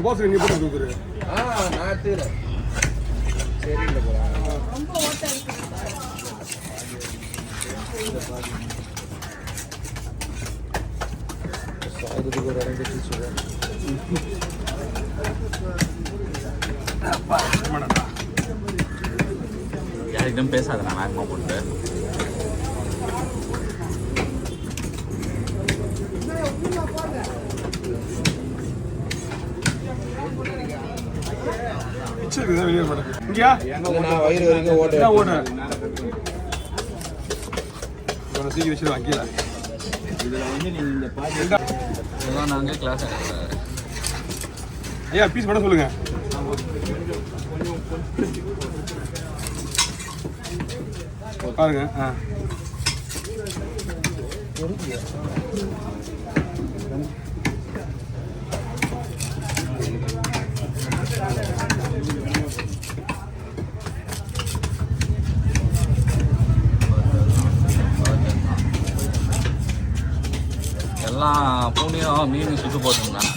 சுபாஷ் நீ போட்டு கொடுக்குற நான் எடுத்துக்கிறேன் சரி இல்லை போல ரொம்ப ஓட்டை இருக்கு சாயத்துக்கு ஒரு இடம் கட்டி சொல்கிறேன் யார்கிட்டும் பேசாத நான் வேகமாக போட்டு வெளியே மாட்டேன் இங்கயா நான் வயிறு வரைக்கும் ஓட்டேன் ஓட்டேன் சீக்கிரம் வச்சுட்டு வாங்கிடா இதில் வந்து நீங்கள் இந்த பாட்டு இதெல்லாம் நாங்கள் கிளாஸ் ஐயா பீஸ் பண்ண சொல்லுங்க பாருங்க எல்லாம் பூனையும் மீன் சுட்டு போட்டுருந்தேன்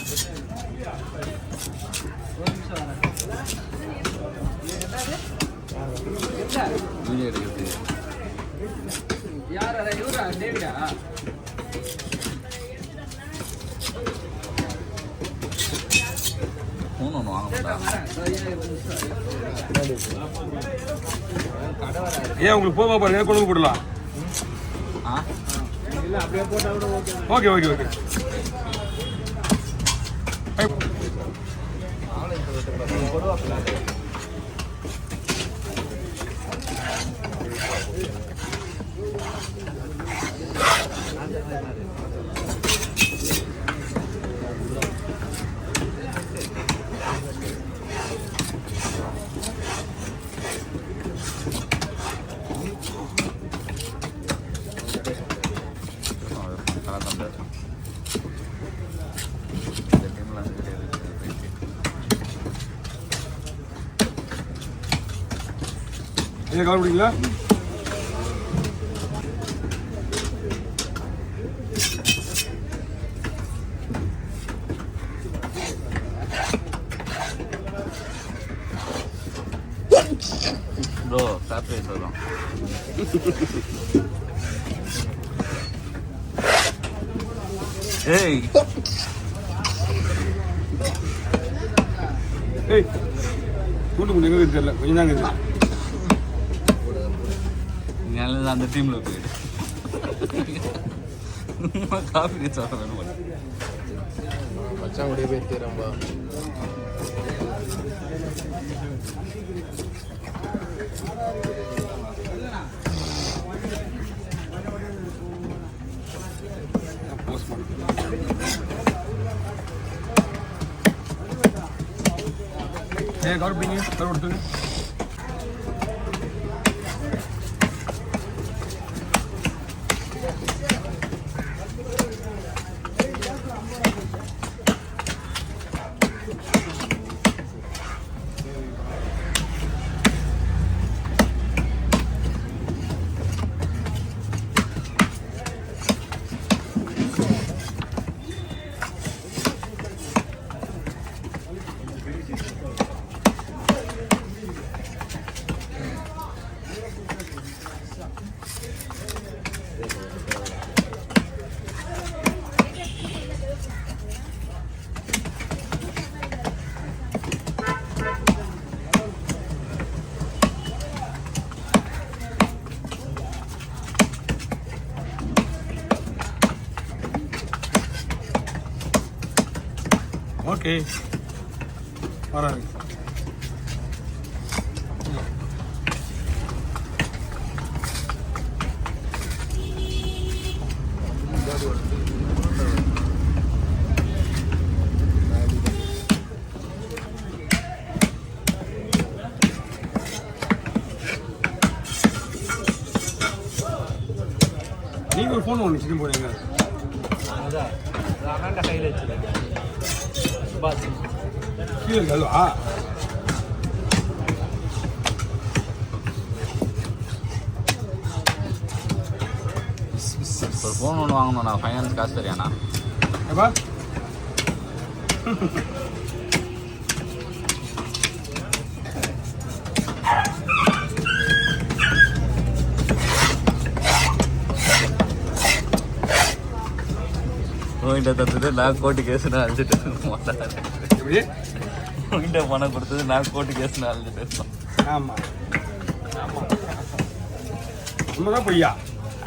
வீடியோ எடுக்கிறது ஃபோன் ஒன்று வாங்க ஏன் உங்களுக்கு போமா பாருங்க கொண்டு போடலாம் இல்லை அப்படியே போட்டால் கூட ஓகே ஓகே ஓகே இதை கவர் பிடிங்களா ப்ரோ சர்ப்ரைஸ் வரும் ஏய் ஏய் கூட்டு முடியும் எங்கே தெரியல கொஞ்சம் தாங்க இது நீங்க அந்த டீம்ல போயிடு காஃபி சாப்பிட வேணும் மச்சான் கூடயே போயிட்டு ரொம்ப ஏன் கவர் பிடிங்க கவர் கொடுத்துங்க ஓகே வராது நீங்கள் ஒரு ஃபோன் ஒன்று வச்சுட்டு போறீங்க அதான் அண்ணாண்ட கையில் வச்சுருக்கேன் சுபாஷ் கீழே இருக்கா ஒரு ஃபோன் ஒன்று வாங்கணும்ண்ணா ஃபைனான்ஸ் காசு தெரியாண்ணா ஏப்பா உங்ககிட்ட தந்தது நான் கோர்ட்டு கேஸ்னு அழைச்சிட்டு மாட்டேன். எப்படி உங்ககிட்ட பணம் கொடுத்தது நான் கோர்ட்டு கேஸ்னு அழைச்சிட்டு. ஆமாம் ஆமாம் உண்மைதான் பொய்யா?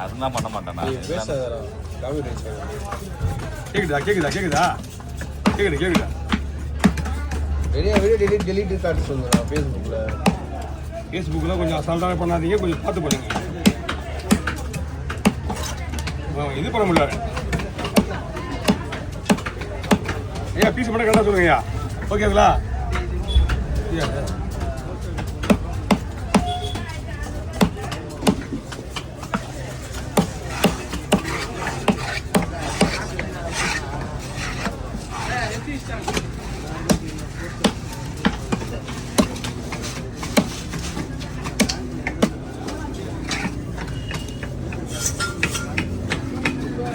அதெல்லாம் பண்ண மாட்டேன் நான். பேசாதடா காபி ரைஸ் கேக்குதா கேக்குதா கேக்குதா கேக்குது கேக்குதா? வெளியே டெலிட் கார்டு சொல்லுங்க ஃபேஸ்புக்கில் கொஞ்சம் அசால்ட்டாக பண்ணாதீங்க, கொஞ்சம் பார்த்து பண்ணுங்க. இது பண்ண முடியல. ஐயா பீஸ் மட்டும் கரெக்டாக சொல்லுங்க ஐயா. ஓகேங்களா?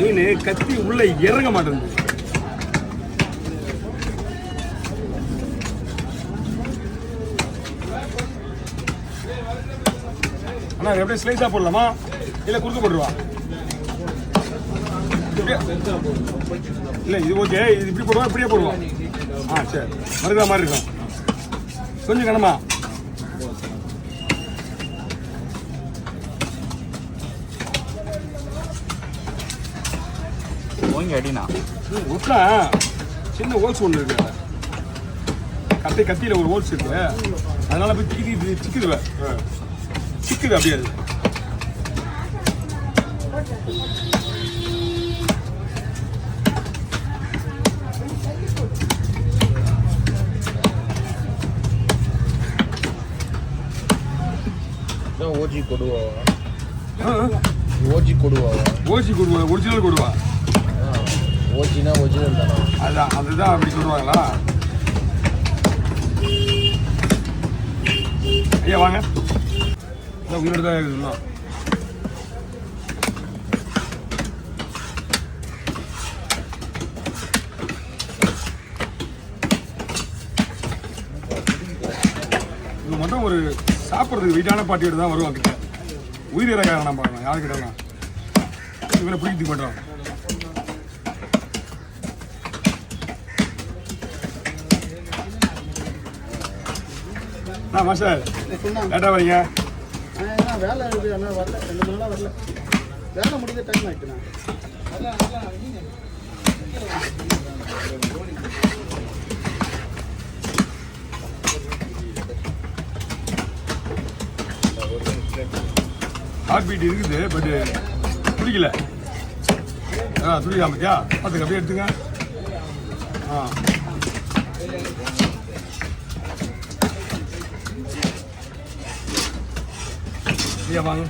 மீன் கத்தி உள்ள இறங்க மாட்டேங்குது. அண்ணா எப்படி ஸ்லைஸா போடலாமா இல்ல குறுக்க போடுவா? இல்ல இது ஓகே, இது இப்படி போடுவா இப்படியே போடுவா? சரி மறுக்கிற மாதிரி இருக்கும். கொஞ்சம் கனமா ஓங்கி அடினா ஒட்டா சின்ன ஹோல்ஸ் ஒன்று இருக்கு. கத்தியில் ஒரு ஹோல்ஸ் இருக்கு, அதனால போய் சிக்குது சிக்குது அப்படியே. அது ஓஜி கொடுவா ஒரிஜினல் கொடுவா. ஓஜினா ஒரிஜினல் தானா? அதான் அதுதான் அப்படி சொல்லுவாங்களா? ஐயா வாங்க, உங்களோட தான் இருக்குதுண்ணா. இது மட்டும் ஒரு சாப்பிட்றதுக்கு வெயிட்டான பாட்டியோட தான் வருவாங்க கிட்ட. உயிர் இறக்காரண்ணா பார்க்கலாம் யாருக்கிட்டலாம் இவனை பிடிக்கிறதுக்கு மாட்டோம். மாஸ்டர் லேட்டாக வரீங்க? வேலை இருக்குது, ஆனால் வரல, 2 மணி நேரம் வரல. வேலை முடிஞ்ச டைம் ஆகிட்டுண்ணா. ஹார்ட் பீட் இருக்குது, பட்டு துடிக்கல. துடிக்காம பார்த்தியா? பார்த்துக்க அப்படியே எடுத்துங்க. ஐயா வாங்க.